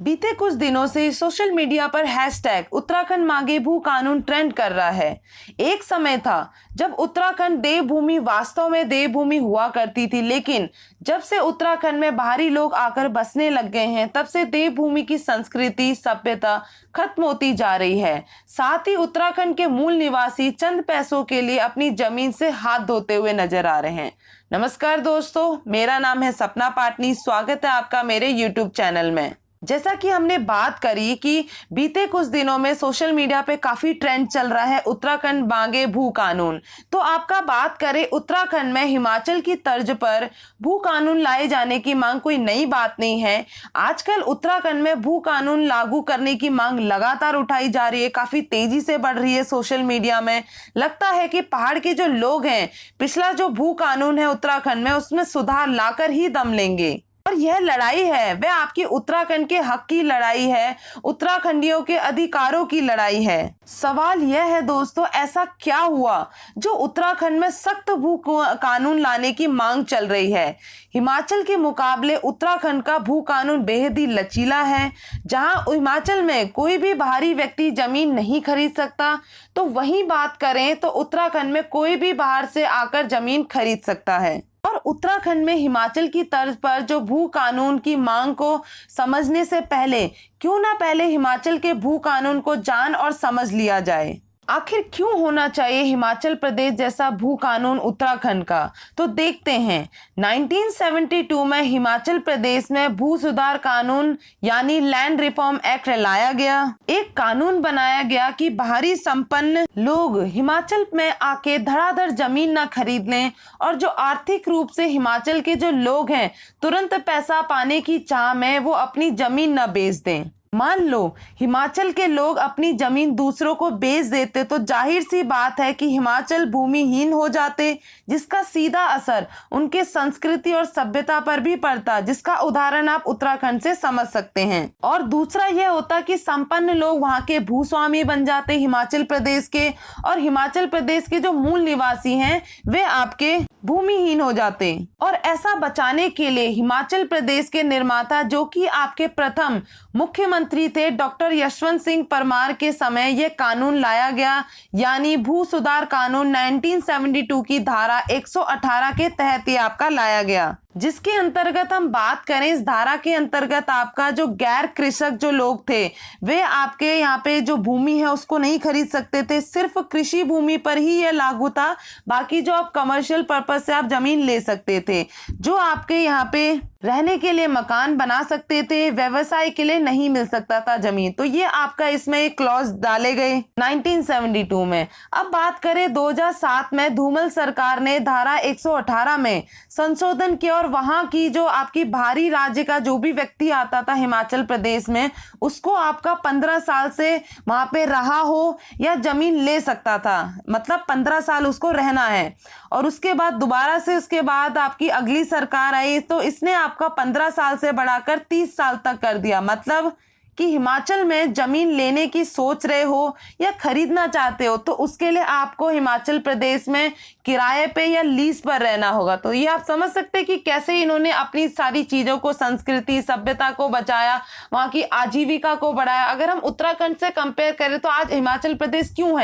बीते कुछ दिनों से सोशल मीडिया पर हैशटैग उत्तराखंड मांगे भू कानून ट्रेंड कर रहा है। एक समय था जब उत्तराखंड देवभूमि वास्तव में देवभूमि हुआ करती थी, लेकिन जब से उत्तराखंड में बाहरी लोग आकर बसने लग गए हैं तब से देवभूमि की संस्कृति सभ्यता खत्म होती जा रही है। साथ ही उत्तराखंड के मूल निवासी चंद पैसों के लिए अपनी जमीन से हाथ धोते हुए नजर आ रहे हैं। नमस्कार दोस्तों, मेरा नाम है सपना पाटनी। स्वागत है आपका मेरे YouTube चैनल में। जैसा कि हमने बात करी कि बीते कुछ दिनों में सोशल मीडिया पे काफी ट्रेंड चल रहा है उत्तराखंड मांगे भू कानून, तो आपका बात करें उत्तराखंड में हिमाचल की तर्ज पर भू कानून लाए जाने की मांग कोई नई बात नहीं है। आजकल उत्तराखंड में भू कानून लागू करने की मांग लगातार उठाई जा रही है, काफी तेजी से बढ़ रही है सोशल मीडिया में। लगता है कि पहाड़ के जो लोग हैं पिछला जो भू कानून है उत्तराखंड में उसमें सुधार लाकर ही दम लेंगे। और यह लड़ाई है वह आपकी उत्तराखंड के हक की लड़ाई है, उत्तराखंडियों के अधिकारों की लड़ाई है। सवाल यह है दोस्तों, ऐसा क्या हुआ जो उत्तराखंड में सख्त भू कानून लाने की मांग चल रही है? हिमाचल के मुकाबले उत्तराखंड का भू कानून बेहद ही लचीला है। जहां हिमाचल में कोई भी बाहरी व्यक्ति जमीन नहीं खरीद सकता, तो वहीं बात करें तो उत्तराखंड में कोई भी बाहर से आकर जमीन खरीद सकता है। और उत्तराखंड में हिमाचल की तर्ज पर जो भू कानून की मांग को समझने से पहले क्यों ना पहले हिमाचल के भू कानून को जान और समझ लिया जाए। आखिर क्यों होना चाहिए हिमाचल प्रदेश जैसा भू कानून उत्तराखंड का? तो देखते हैं। 1972 में हिमाचल प्रदेश में भू सुधार कानून यानी लैंड रिफॉर्म एक्ट लाया गया। एक कानून बनाया गया कि बाहरी संपन्न लोग हिमाचल में आके धड़ाधड़ जमीन न खरीद लें और जो आर्थिक रूप से हिमाचल के जो लोग हैं तुरंत पैसा पाने की चाह में वो अपनी जमीन न बेच दें। मान लो हिमाचल के लोग अपनी जमीन दूसरों को बेच देते तो जाहिर सी बात है कि हिमाचल भूमिहीन हो जाते, जिसका सीधा असर उनके संस्कृति और सभ्यता पर भी पड़ता, जिसका उदाहरण आप उत्तराखंड से समझ सकते हैं। और दूसरा यह होता कि संपन्न लोग वहां के भूस्वामी बन जाते हिमाचल प्रदेश के, और हिमाचल प्रदेश के जो मूल निवासी हैं वे आपके भूमिहीन हो जाते। और ऐसा बचाने के लिए हिमाचल प्रदेश के निर्माता, जो कि आपके प्रथम मुख्यमंत्री थे डॉक्टर यशवंत सिंह परमार के समय यह कानून लाया गया, यानी भू सुधार कानून 1972 की धारा 118 के तहत ये आपका लाया गया। जिसके अंतर्गत हम बात करें, इस धारा के अंतर्गत आपका जो गैर कृषक जो लोग थे वे आपके यहाँ पे जो भूमि है उसको नहीं खरीद सकते थे। सिर्फ कृषि भूमि पर ही यह लागू था, बाकी जो आप कमर्शियल पर्पज से आप जमीन ले सकते थे। जो आपके यहाँ पे रहने के लिए मकान बना सकते थे, व्यवसाय के लिए नहीं मिल सकता था जमीन। तो ये आपका इसमें एक क्लॉज डाले गए 1972 में। अब बात करें 2007 में धूमल सरकार ने धारा 118 में संशोधन किया और वहां की जो आपकी बाहरी राज्य का जो भी व्यक्ति आता था हिमाचल प्रदेश में उसको आपका 15 साल से वहां पे रहा हो या जमीन ले सकता था, मतलब 15 साल उसको रहना है। और उसके बाद दोबारा से उसके बाद आपकी अगली सरकार आई तो इसने आपका 15 साल से बढ़ाकर 30 साल तक कर दिया। मतलब कि हिमाचल में जमीन लेने की सोच रहे हो या खरीदना चाहते हो तो उसके लिए आपको हिमाचल प्रदेश में किराए पे या लीज पर रहना होगा। तो ये आप समझ सकते हैं कि कैसे इन्होंने अपनी सारी चीजों को, संस्कृति सभ्यता को बचाया, वहां की आजीविका को बढ़ाया। अगर हम उत्तराखंड से कंपेयर करें तो आज हिमाचल प्रदेश क्यों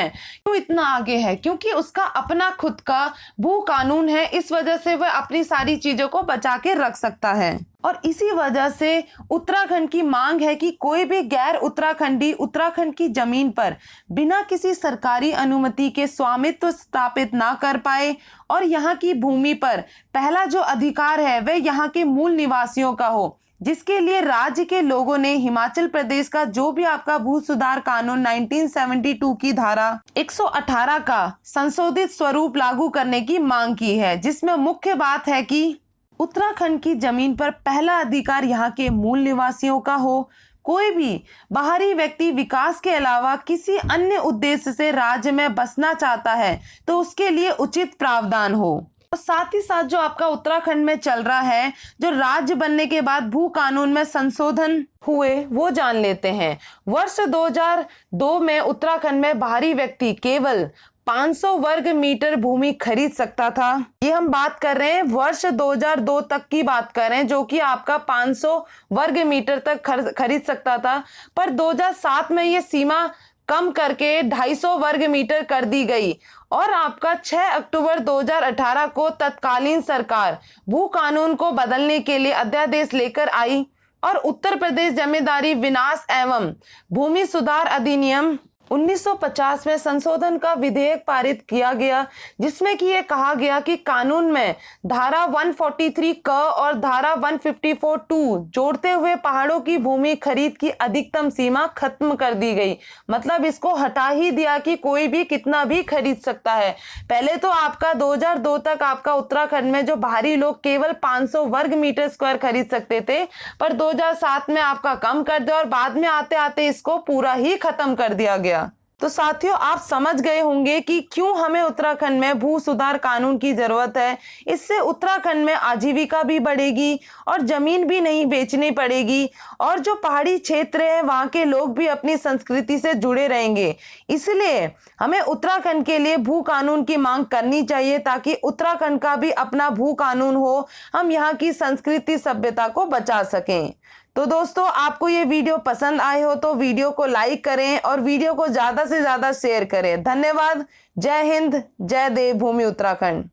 इतना आगे है? क्योंकि उसका अपना खुद का भू कानून है, इस वजह से वह अपनी सारी चीजों को बचा के रख सकता है। और इसी वजह से उत्तराखंड की मांग है कि कोई भी गैर उत्तराखंडी उत्तराखंड की जमीन पर बिना किसी सरकारी अनुमति के स्वामित्व स्थापित ना कर पाए और यहाँ की भूमि पर पहला जो अधिकार है वह यहाँ के मूल निवासियों का हो, जिसके लिए राज्य के लोगों ने हिमाचल प्रदेश का जो भी आपका भू सुधार कानून 1972 की धारा 118 का संशोधित स्वरूप लागू करने की मांग की है। जिसमें मुख्य बात है कि उत्तराखंड की जमीन पर पहला अधिकार यहाँ के मूल निवासियों का हो। कोई भी बाहरी व्यक्ति विकास के अलावा किसी अन्य उद्देश्य से राज्य में बसना चाहता है तो उसके लिए उचित प्रावधान हो। और साथ ही साथ जो आपका उत्तराखंड में चल रहा है, जो राज्य बनने के बाद भू कानून में संशोधन हुए वो जान लेते हैं। वर्ष 2002 में उत्तराखंड में बाहरी व्यक्ति केवल 500 वर्ग मीटर भूमि खरीद सकता था। ये हम बात कर रहे हैं वर्ष 2002 तक की बात कर रहे हैं, जो कि आपका 500 वर्ग मीटर तक खरीद सकता था। पर 2007 में ये सीमा कम करके 250 वर्ग मीटर कर दी गई और आपका 6 अक्टूबर 2018 को तत्कालीन सरकार भू कानून को बदलने के लिए अध्यादेश लेकर आई और उत्तर प्रदेश जमींदारी विनाश एवं भूमि सुधार अधिनियम 1950 में संशोधन का विधेयक पारित किया गया, जिसमें कि ये कहा गया कि कानून में धारा 143 क और धारा 154 टू जोड़ते हुए पहाड़ों की भूमि खरीद की अधिकतम सीमा खत्म कर दी गई। मतलब इसको हटा ही दिया कि कोई भी कितना भी खरीद सकता है। पहले तो आपका 2002 तक आपका उत्तराखंड में जो बाहरी लोग केवल 500 वर्ग मीटर स्क्वायर खरीद सकते थे, पर 2007 में आपका कम कर दिया और बाद में आते आते इसको पूरा ही खत्म कर दिया गया। तो साथियों, आप समझ गए होंगे कि क्यों हमें उत्तराखंड में भू सुधार कानून की जरूरत है। इससे उत्तराखंड में आजीविका भी बढ़ेगी और जमीन भी नहीं बेचनी पड़ेगी और जो पहाड़ी क्षेत्र है वहां के लोग भी अपनी संस्कृति से जुड़े रहेंगे। इसलिए हमें उत्तराखंड के लिए भू कानून की मांग करनी चाहिए ताकि उत्तराखंड का भी अपना भू कानून हो, हम यहाँ की संस्कृति सभ्यता को बचा सकें। तो दोस्तों, आपको ये वीडियो पसंद आए हो तो वीडियो को लाइक करें और वीडियो को ज्यादा से ज्यादा शेयर करें। धन्यवाद। जय हिंद, जय देवभूमि उत्तराखंड।